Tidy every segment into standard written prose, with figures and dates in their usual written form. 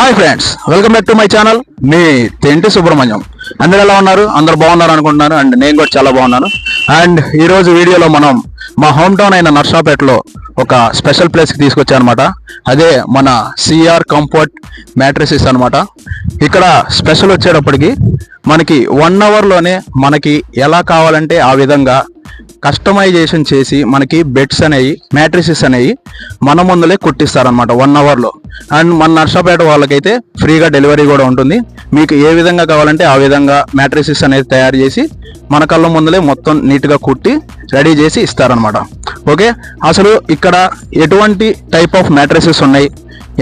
Hi friends, welcome back to my channel. మీ తెంటి సుబ్రహ్మణ్యం. అందరూ ఎలా ఉన్నారు? అందరు బాగున్నారు అనుకుంటున్నాను. అండ్ నేను కూడా చాలా బాగున్నాను. అండ్ ఈరోజు వీడియోలో మనం మా హోమ్ టౌన్ అయిన నర్సాపేటలో ఒక స్పెషల్ ప్లేస్కి తీసుకొచ్చానమాట. అదే మన సిఆర్ కంఫర్ట్ మ్యాట్రసెస్ అనమాట. ఇక్కడ స్పెషల్ వచ్చేటప్పటికి మనకి 1 అవర్లోనే మనకి ఎలా కావాలంటే ఆ విధంగా కస్టమైజేషన్ చేసి మనకి బెడ్స్ అనేవి మ్యాట్రిసెస్ అనేవి మన ముందులే కుట్టిస్తారనమాట 1 అవర్లో. అండ్ మన నర్సాపేట వాళ్ళకైతే ఫ్రీగా డెలివరీ కూడా ఉంటుంది. మీకు ఏ విధంగా కావాలంటే ఆ విధంగా మ్యాట్రిసెస్ అనేది తయారు చేసి మన కళ్ళ ముందులే మొత్తం నీట్గా కుట్టి రెడీ చేసి ఇస్తారనమాట. ఓకే, అసలు ఇక్కడ ఎటువంటి టైప్ ఆఫ్ మ్యాట్రిసెస్ ఉన్నాయి,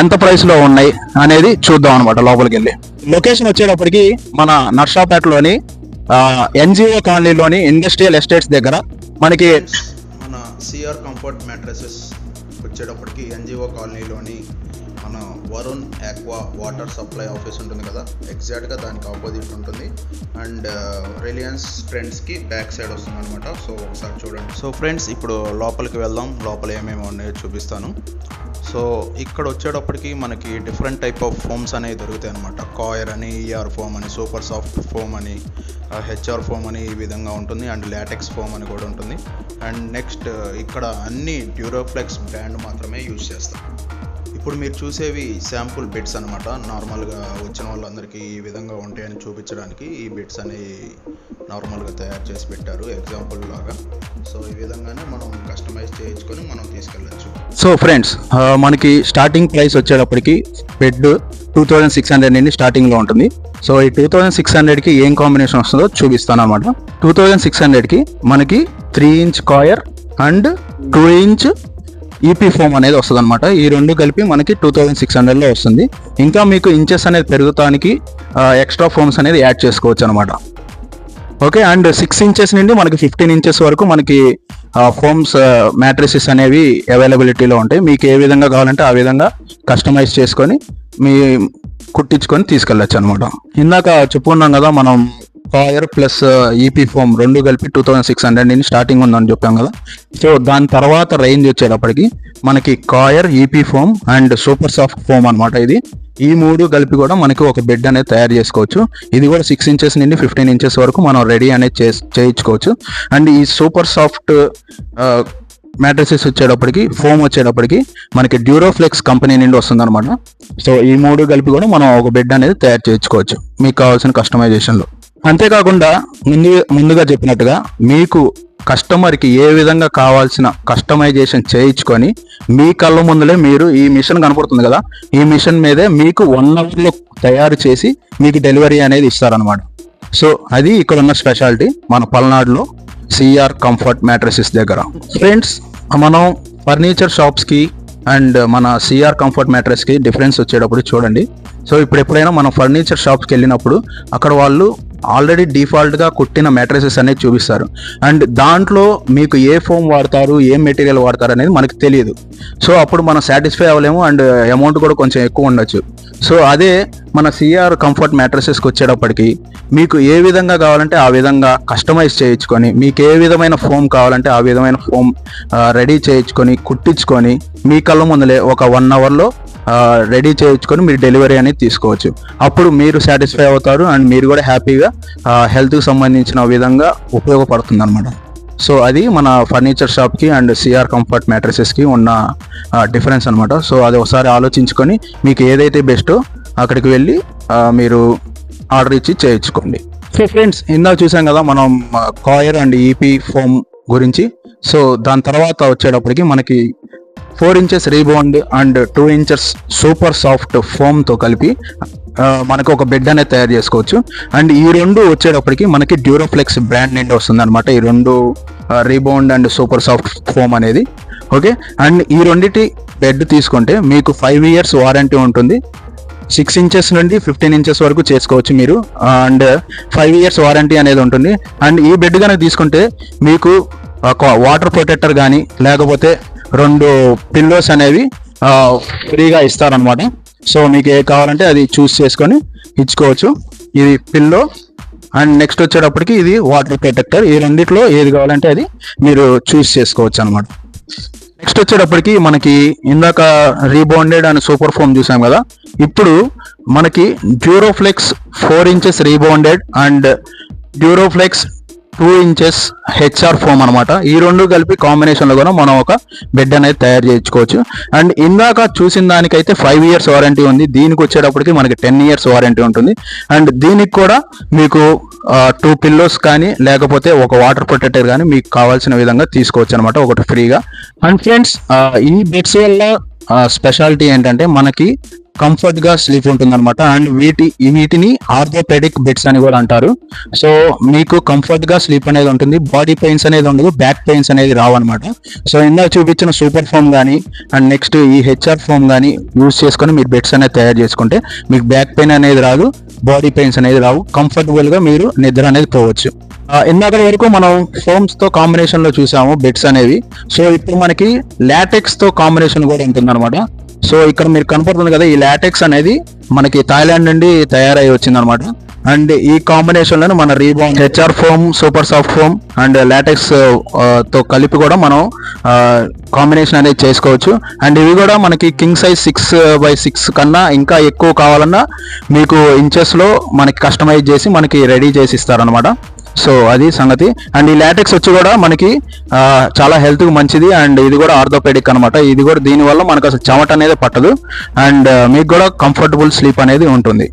ఎంత ప్రైస్లో ఉన్నాయి అనేది చూద్దాం అనమాట లోపలికి వెళ్ళి. లొకేషన్ వచ్చేటప్పటికి మన నర్సాపేటలోని ఎన్జిఓ కాలనీలోని ఇండస్ట్రియల్ ఎస్టేట్స్ దగ్గర మనకి మన సిఆర్ కంఫర్ట్ మ్యాట్రసెస్ వచ్చేటప్పటికి ఎన్జిఓ కాలనీలోని మన Varun aqua water supply office ఉంటుంది కదా, ఎగ్జాక్ట్గా దానికి ఆపోజిట్ ఉంటుంది. అండ్ రిలయన్స్ ట్రెండ్స్కి బ్యాక్ సైడ్ వస్తుంది అనమాట. సో ఒకసారి చూడండి. సో ఫ్రెండ్స్, ఇప్పుడు లోపలికి వెళ్దాం. లోపల ఏమేమి ఉన్నాయో చూపిస్తాను. సో ఇక్కడ వచ్చేటప్పటికి మనకి డిఫరెంట్ టైప్ ఆఫ్ ఫోమ్స్ అనేవి దొరుకుతాయి అనమాట. కాయర్ అని, ఈఆర్ ఫోమ్ అని, సూపర్ సాఫ్ట్ ఫోమ్ అని, హెచ్ఆర్ ఫోమ్ అని ఈ విధంగా ఉంటుంది. అండ్ లాటెక్స్ ఫోమ్ అని కూడా ఉంటుంది. అండ్ నెక్స్ట్ ఇక్కడ అన్ని డ్యూరోఫ్లెక్స్ బ్రాండ్ మాత్రమే యూజ్ చేస్తాం. ఇప్పుడు మీరు చూసేవి శాంపుల్ బిట్స్ అనమాట. నార్మల్గా వచ్చిన వాళ్ళందరికీ ఈ విధంగా ఉంటాయని చూపించడానికి ఈ బిట్స్ అనేవి నార్మల్గా తయారు చేసి పెట్టారు ఎగ్జాంపుల్ లాగా. సో ఈ విధంగానే మనం కస్టమైజ్ చేయించుకొని మనం తీసుకెళ్ళచ్చు. సో ఫ్రెండ్స్, మనకి స్టార్టింగ్ ప్రైస్ వచ్చేటప్పటికి బెడ్ 2600 నుండి స్టార్టింగ్లో ఉంటుంది. సో ఈ 2600కి ఏం కాంబినేషన్ వస్తుందో చూపిస్తాను అనమాట. 2600కి మనకి 3 inch coir and 2 inch EP foam అనేది వస్తుంది అనమాట. ఈ రెండు కలిపి మనకి 2600లో వస్తుంది. ఇంకా మీకు ఇంచెస్ అనేది పెరుగుతానికి ఎక్స్ట్రా ఫోమ్స్ అనేది యాడ్ చేసుకోవచ్చు అనమాట. ఓకే, అండ్ 6 ఇంచెస్ నుండి మనకి 15 ఇంచెస్ వరకు మనకి ఫోమ్స్ మ్యాట్రిసెస్ అనేవి అవైలబిలిటీలో ఉంటాయి. మీకు ఏ విధంగా కావాలంటే ఆ విధంగా కస్టమైజ్ చేసుకొని మీ కుట్టించుకొని తీసుకెళ్ళచ్చు అనమాట. ఇందాక చెప్పుకున్నాం కదా, మనం కాయర్ ప్లస్ ఈపీ ఫోమ్ రెండు కలిపి 2600 నుండి స్టార్టింగ్ ఉందని చెప్పాం కదా. సో దాని తర్వాత రేంజ్ వచ్చేటప్పటికి మనకి coir, EP foam and super soft foam అనమాట. ఈ మూడు కలిపి కూడా మనకి ఒక బెడ్ అనేది తయారు చేసుకోవచ్చు. ఇది కూడా 6 ఇంచెస్ నుండి 15 ఇంచెస్ వరకు మనం రెడీ అనేది చేయించుకోవచ్చు. అండ్ ఈ సూపర్ సాఫ్ట్ మ్యాట్రిసెస్ వచ్చేటప్పటికి ఫోమ్ వచ్చేటప్పటికి మనకి డ్యూరోఫ్లెక్స్ కంపెనీ నుండి వస్తుంది అనమాట. సో ఈ మూడు కలిపి కూడా మనం ఒక బెడ్ అనేది తయారు చేయించుకోవచ్చు మీకు కావాల్సిన కస్టమైజేషన్లో. అంతేకాకుండా ముందుగా చెప్పినట్టుగా మీకు కస్టమర్కి ఏ విధంగా కావాల్సిన కస్టమైజేషన్ చేయించుకొని మీ కళ్ళ ముందులే మీరు ఈ మిషన్ కనపడుతుంది కదా, ఈ మిషన్ మీదే మీకు 1 అవర్లో తయారు చేసి మీకు డెలివరీ అనేది ఇస్తారనమాట. సో అది ఇక్కడ ఉన్న స్పెషాలిటీ మన పల్నాడులో సిఆర్ కంఫర్ట్ మ్యాట్రసెస్ దగ్గర. ఫ్రెండ్స్, మనం ఫర్నిచర్ షాప్స్కి అండ్ మన సిఆర్ కంఫర్ట్ మ్యాట్రస్కి డిఫరెన్స్ వచ్చేటప్పుడు చూడండి. సో ఇప్పుడు ఎప్పుడైనా మనం ఫర్నిచర్ షాప్స్కి వెళ్ళినప్పుడు అక్కడ వాళ్ళు ఆల్రెడీ డిఫాల్ట్గా కుట్టిన మ్యాట్రసెస్ అనేది చూపిస్తారు. అండ్ దాంట్లో మీకు ఏ ఫోమ్ వాడతారు, ఏ మెటీరియల్ వాడతారు అనేది మనకు తెలియదు. సో అప్పుడు మనం సాటిస్ఫై అవ్వలేము అండ్ అమౌంట్ కూడా కొంచెం ఎక్కువ ఉండొచ్చు. సో అదే మన సిఆర్ కంఫర్ట్ మ్యాట్రసెస్కి వచ్చేటప్పటికి మీకు ఏ విధంగా కావాలంటే ఆ విధంగా కస్టమైజ్ చేయించుకొని, మీకు ఏ విధమైన ఫోమ్ కావాలంటే ఆ విధమైన ఫోమ్ రెడీ చేయించుకొని కుట్టించుకొని మీ కళ్ళ ముందులే ఒక 1 అవర్లో రెడీ చేయించుకొని మీరు డెలివరీ అనేది తీసుకోవచ్చు. అప్పుడు మీరు సాటిస్ఫై అవుతారు అండ్ మీరు కూడా హ్యాపీగా హెల్త్కి సంబంధించిన విధంగా ఉపయోగపడుతుంది అనమాట. సో అది మన ఫర్నిచర్ షాప్కి అండ్ సిఆర్ కంఫర్ట్ మ్యాట్రసెస్కి ఉన్న డిఫరెన్స్ అనమాట. సో అది ఒకసారి ఆలోచించుకొని మీకు ఏదైతే బెస్టో అక్కడికి వెళ్ళి మీరు ఆర్డర్ ఇచ్చి చేయించుకోండి. సో ఫ్రెండ్స్, ఇందాక చూసాం కదా మనం కాయర్ అండ్ ఈపీ ఫోమ్ గురించి. సో దాని తర్వాత వచ్చేటప్పటికి మనకి 4 inches rebound and 2 inches super soft ఫోమ్తో కలిపి మనకు ఒక బెడ్ అనేది తయారు చేసుకోవచ్చు. అండ్ ఈ రెండు వచ్చేటప్పటికి మనకి డ్యూరోఫ్లెక్స్ బ్రాండ్ నుండి వస్తుంది అనమాట. ఈ రెండు rebound and super soft foam అనేది. ఓకే, అండ్ ఈ రెండిటి బెడ్ తీసుకుంటే మీకు 5 ఇయర్స్ వారంటీ ఉంటుంది. 6 ఇంచెస్ నుండి 15 ఇంచెస్ వరకు చేసుకోవచ్చు మీరు. అండ్ 5 ఇయర్స్ వారంటీ అనేది ఉంటుంది. అండ్ ఈ బెడ్ కనుక తీసుకుంటే మీకు ఒక వాటర్ ప్రొటెక్టర్ కానీ లేకపోతే 2 పిల్లోస్ అనేవి ఫ్రీగా ఇస్తారనమాట. సో మీకు ఏ కావాలంటే అది చూస్ చేసుకొని ఇచ్చుకోవచ్చు. ఇది పిల్లో అండ్ నెక్స్ట్ వచ్చేటప్పటికి ఇది వాటర్ ప్రొటెక్టర్. ఈ రెండిట్లో ఏది కావాలంటే అది మీరు చూస్ చేసుకోవచ్చు అనమాట. నెక్స్ట్ వచ్చేటప్పటికి మనకి ఇందాక రీబౌండెడ్ అండ్ సూపర్ ఫోమ్ చూసాం కదా, ఇప్పుడు మనకి Duroflex 4 inches rebounded and Duroflex 2 inches HR foam అనమాట. ఈ రెండు కలిపి కాంబినేషన్లో కూడా మనం ఒక బెడ్ అనేది తయారు చేయించుకోవచ్చు. అండ్ ఇందాక చూసిన దానికైతే 5 years వారంటీ ఉంది. దీనికి వచ్చేటప్పటికి మనకి 10 years వారంటీ ఉంటుంది. అండ్ దీనికి కూడా మీకు 2 పిల్లోస్ కానీ లేకపోతే ఒక వాటర్ ప్రొటెక్టర్ కానీ మీకు కావాల్సిన విధంగా తీసుకోవచ్చు అనమాట, ఒకటి ఫ్రీగా. అండ్ ఫ్రెండ్స్, ఈ బెడ్స్ వల్ల స్పెషాలిటీ ఏంటంటే మనకి కంఫర్ట్ గా స్లీప్ ఉంటుంది అనమాట. అండ్ వీటిని ఆర్థోపెడిక్ బెడ్స్ అని కూడా అంటారు. సో మీకు కంఫర్ట్ గా స్లీప్ అనేది ఉంటుంది, బాడీ పెయిన్స్ అనేది ఉండదు, బ్యాక్ పెయిన్స్ అనేది రావు అనమాట. సో ఇందాక చూపించిన సూపర్ ఫోమ్ కానీ అండ్ నెక్స్ట్ ఈ హెచ్ఆర్ ఫోమ్ కానీ యూజ్ చేసుకొని మీరు బెడ్స్ అనేది తయారు చేసుకుంటే మీకు బ్యాక్ పెయిన్ అనేది రాదు, బాడీ పెయిన్స్ అనేది రావు, కంఫర్టబుల్ గా మీరు నిద్ర అనేది పోవచ్చు. ఇందాక వరకు మనం ఫోమ్స్ తో కాంబినేషన్ లో చూసాము బెడ్స్ అనేవి. సో ఇప్పుడు మనకి లాటెక్స్ తో కాంబినేషన్ కూడా ఉంటుంది అనమాట. సో ఇక్కడ మీరు కనపడుతుంది కదా, ఈ లాటెక్స్ అనేది మనకి థాయిలాండ్ నుండి తయారై వచ్చింది అనమాట. అండ్ ఈ కాంబినేషన్ లోనే మన rebound HR foam, super soft foam and LaTeX తో కలిపి కూడా మనం కాంబినేషన్ అనేది చేసుకోవచ్చు. అండ్ ఇవి కూడా మనకి కింగ్ సైజ్ 6x6 కన్నా ఇంకా ఎక్కువ కావాలన్నా మీకు ఇంచెస్ లో మనకి కస్టమైజ్ చేసి మనకి రెడీ చేసి ఇస్తారనమాట. సో అది సంగతి. అండ్ ఈ లాటెక్స్ వచ్చి కూడా మనకి చాలా హెల్త్ కు మంచిది. అండ్ ఇది కూడా ఆర్థోపెడిక్ అనమాట. ఇది కూడా దీనివల్ల మనకు అసలు చెమట అనేది పట్టదు. అండ్ మీకు కూడా కంఫర్టబుల్ స్లీప్ అనేది ఉంటుంది.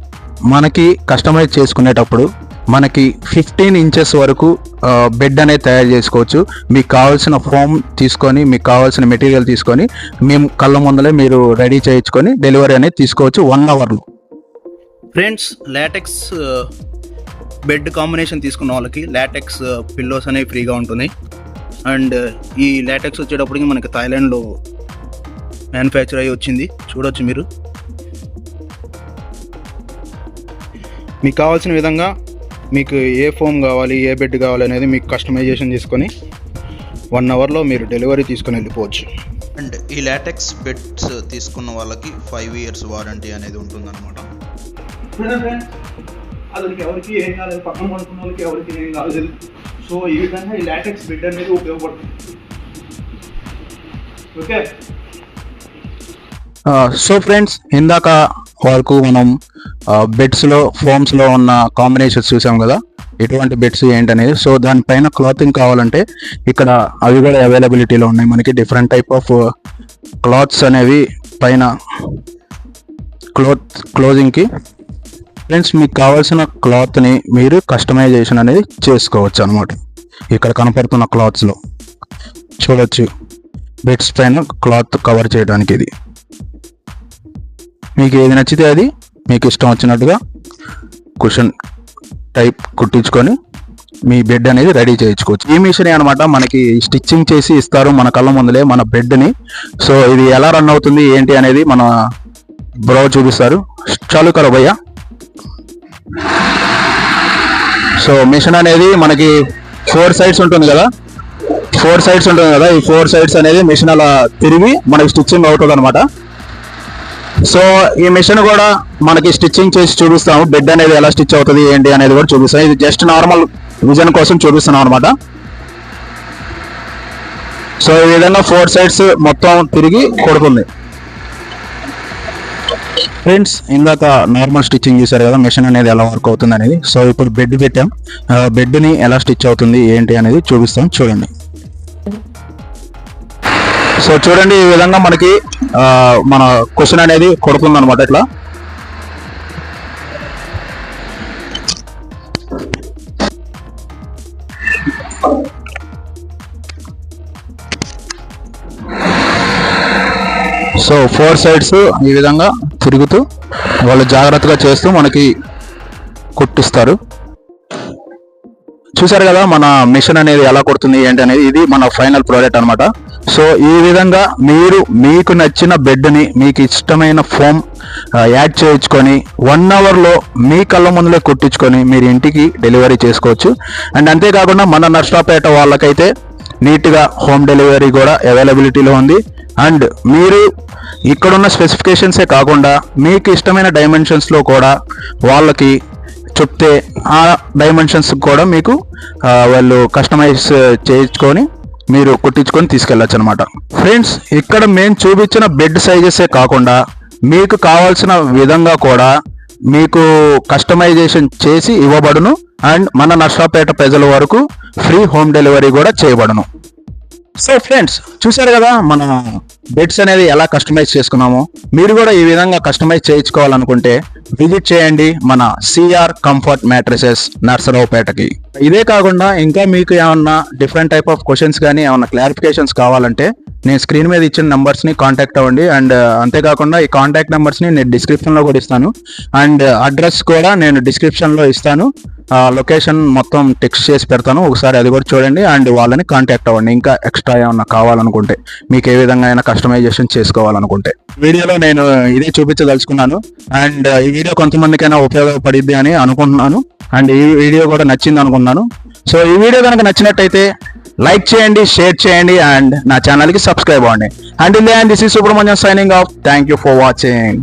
మనకి కస్టమైజ్ చేసుకునేటప్పుడు మనకి 15 ఇంచెస్ వరకు బెడ్ అనేది తయారు చేసుకోవచ్చు. మీకు కావాల్సిన ఫోమ్ తీసుకొని, మీకు కావాల్సిన మెటీరియల్ తీసుకొని మేము కళ్ళ ముందలే మీరు రెడీ చేయించుకొని డెలివరీ అనేది తీసుకోవచ్చు 1 hourలో. ఫ్రెండ్స్, లాటెక్స్ బెడ్ కాంబినేషన్ తీసుకున్న వాళ్ళకి లాటెక్స్ పిల్లోస్ అనేవి ఫ్రీగా ఉంటుంది. అండ్ ఈ లాటెక్స్ వచ్చేటప్పటికి మనకి థాయిలాండ్లో మ్యానుఫ్యాక్చర్ అయ్యి వచ్చింది, చూడొచ్చు మీరు. మీకు కావాల్సిన విధంగా మీకు ఏ ఫోమ్ కావాలి, ఏ బెడ్ కావాలి అనేది మీకు కస్టమైజేషన్ చేసుకొని 1 hourలో మీరు డెలివరీ తీసుకొని వెళ్ళిపోవచ్చు. అండ్ ఈ లాటెక్స్ బెడ్స్ తీసుకున్న వాళ్ళకి 5 years వారంటీ అనేది ఉంటుందన్నమాట. అతనికి ఎవరికి ఏం కాలేదు, పక్కన పడుకున్న వాళ్ళకి ఎవరికి ఏం కాలేదు. సో ఈ విధంగా ఈ లాటెక్స్ బెడ్ అనేది ఉపయోగపడుతుంది. ఓకే. సో ఫ్రెండ్స్, ఇందాక వరకు మనం బెడ్స్ లో ఫోమ్స్ లో ఉన్న కాంబినేషన్స్ చూసాం కదా, ఎటువంటి బెడ్స్ ఏంటనేది. సో దానిపైన క్లాతింగ్ కావాలంటే ఇక్కడ అవి కూడా అవైలబిలిటీలో ఉన్నాయి. మనకి డిఫరెంట్ టైప్ ఆఫ్ క్లాత్స్ అనేవి పైన క్లోజింగ్కి. ఫ్రెండ్స్, మీకు కావాల్సిన క్లాత్ని మీరు కస్టమైజేషన్ అనేది చేసుకోవచ్చు అనమాట. ఇక్కడ కనపడుతున్న క్లాత్స్లో చూడొచ్చు, బెడ్స్ పైన క్లాత్ కవర్ చేయడానికి. ఇది మీకు ఏది నచ్చితే అది మీకు ఇష్టం వచ్చినట్టుగా కుషన్ టైప్ కుట్టించుకొని మీ బెడ్ అనేది రెడీ చేయించుకోవచ్చు. ఈ మిషన్ అనమాట మనకి స్టిచ్చింగ్ చేసి ఇస్తారు మన కళ్ళ ముందులే మన బెడ్ని. సో ఇది ఎలా రన్ అవుతుంది ఏంటి అనేది మన బ్రో చూపిస్తారు. చాలు కరో భయ్యా. సో మిషన్ అనేది మనకి 4 sides ఉంటుంది కదా, ఈ 4 sides అనేది మిషన్ అలా తిరిగి మనకి స్టిచ్చింగ్ అవుతుంది అనమాట. సో ఈ మిషన్ కూడా మనకి స్టిచ్చింగ్ చేసి చూపిస్తాము, బెడ్ అనేది ఎలా స్టిచ్ అవుతుంది ఏంటి అనేది కూడా చూపిస్తాం. ఇది జస్ట్ నార్మల్ విజన్ కోసం చూపిస్తున్నాం అనమాట. సో ఈ విధంగా 4 sides మొత్తం తిరిగి కొడుతుంది. ఫ్రెండ్స్, ఇందాక నార్మల్ స్టిచ్చింగ్ చూసారు కదా, మిషన్ అనేది ఎలా వర్క్ అవుతుంది అనేది. సో ఇప్పుడు బెడ్ పెట్టాం, బెడ్ని ఎలా స్టిచ్ అవుతుంది ఏంటి అనేది చూపిస్తాం, చూడండి. సో చూడండి, ఈ విధంగా మనకి మన క్వశ్చన్ అనేది కొడుతుంది అనమాట. ఇట్లా సో 4 sides ఈ విధంగా తిరుగుతూ వాళ్ళు జాగ్రత్తగా చేస్తూ మనకి కుట్టిస్తారు. చూసారు కదా మన మిషన్ అనేది ఎలా కొడుతుంది ఏంటి అనేది. ఇది మన ఫైనల్ ప్రోడక్ట్ అనమాట. సో ఈ విధంగా మీరు మీకు నచ్చిన బెడ్ని మీకు ఇష్టమైన ఫోమ్ యాడ్ చేయించుకొని 1 hourలో మీ కళ్ళ ముందులో కుట్టించుకొని మీరు ఇంటికి డెలివరీ చేసుకోవచ్చు. అండ్ అంతేకాకుండా మన నర్సరావుపేట వాళ్ళకైతే నీట్గా హోమ్ డెలివరీ కూడా అవైలబిలిటీలో ఉంది. అండ్ మీరు ఇక్కడున్న స్పెసిఫికేషన్సే కాకుండా మీకు ఇష్టమైన డైమెన్షన్స్లో కూడా వాళ్ళకి చెప్తే ఆ డైమెన్షన్స్ కూడా మీకు వాళ్ళు కస్టమైజ్ చేయించుకొని మీరు కుట్టించుకొని తీసుకెళ్ళచ్చు అనమాట. ఫ్రెండ్స్, ఇక్కడ మేము చూపించిన బెడ్ సైజెసే కాకుండా మీకు కావాల్సిన విధంగా కూడా మీకు కస్టమైజేషన్ చేసి ఇవ్వబడును అండ్ మన నర్సాపేట ప్రజల వరకు ఫ్రీ హోమ్ డెలివరీ కూడా చేయబడును. సో ఫ్రెండ్స్, చూసారు కదా మన బెడ్స్ అనేది ఎలా కస్టమైజ్ చేసుకున్నామో. మీరు కూడా ఈ విధంగా కస్టమైజ్ చేయించుకోవాలనుకుంటే విజిట్ చేయండి మన సిఆర్ కంఫర్ట్ మ్యాట్రెసెస్ నర్సరావుపేటకి. ఇదే కాకుండా ఇంకా మీకు ఏమన్నా డిఫరెంట్ టైప్ ఆఫ్ క్వశ్చన్స్ కానీ ఏమన్నా క్లారిఫికేషన్స్ కావాలంటే నేను స్క్రీన్ మీద ఇచ్చిన నెంబర్స్ని కాంటాక్ట్ అవ్వండి. అండ్ అంతేకాకుండా ఈ కాంటాక్ట్ నెంబర్స్ని నేను డిస్క్రిప్షన్లో కూడా ఇస్తాను. అండ్ అడ్రస్ కూడా నేను డిస్క్రిప్షన్లో ఇస్తాను. లొకేషన్ మొత్తం టెక్స్ట్ చేసి పెడతాను, ఒకసారి అది కూడా చూడండి. అండ్ వాళ్ళని కాంటాక్ట్ అవ్వండి ఇంకా ఎక్స్ట్రా ఏమన్నా కావాలనుకుంటే, మీకు ఏ విధంగా అయినా కస్టమైజేషన్ చేసుకోవాలనుకుంటే. వీడియోలో నేను ఇదే చూపించదలుచుకున్నాను. అండ్ ఈ వీడియో కొంతమందికైనా ఉపయోగపడిద్ది అని అనుకుంటున్నాను. అండ్ ఈ వీడియో కూడా నచ్చింది అనుకుంటున్నాను. సో ఈ వీడియో కనుక నచ్చినట్టయితే లైక్ చేయండి, షేర్ చేయండి అండ్ నా ఛానల్కి సబ్స్క్రైబ్ అవ్వండి. And this is Subrahmanyam signing off. Thank you for watching.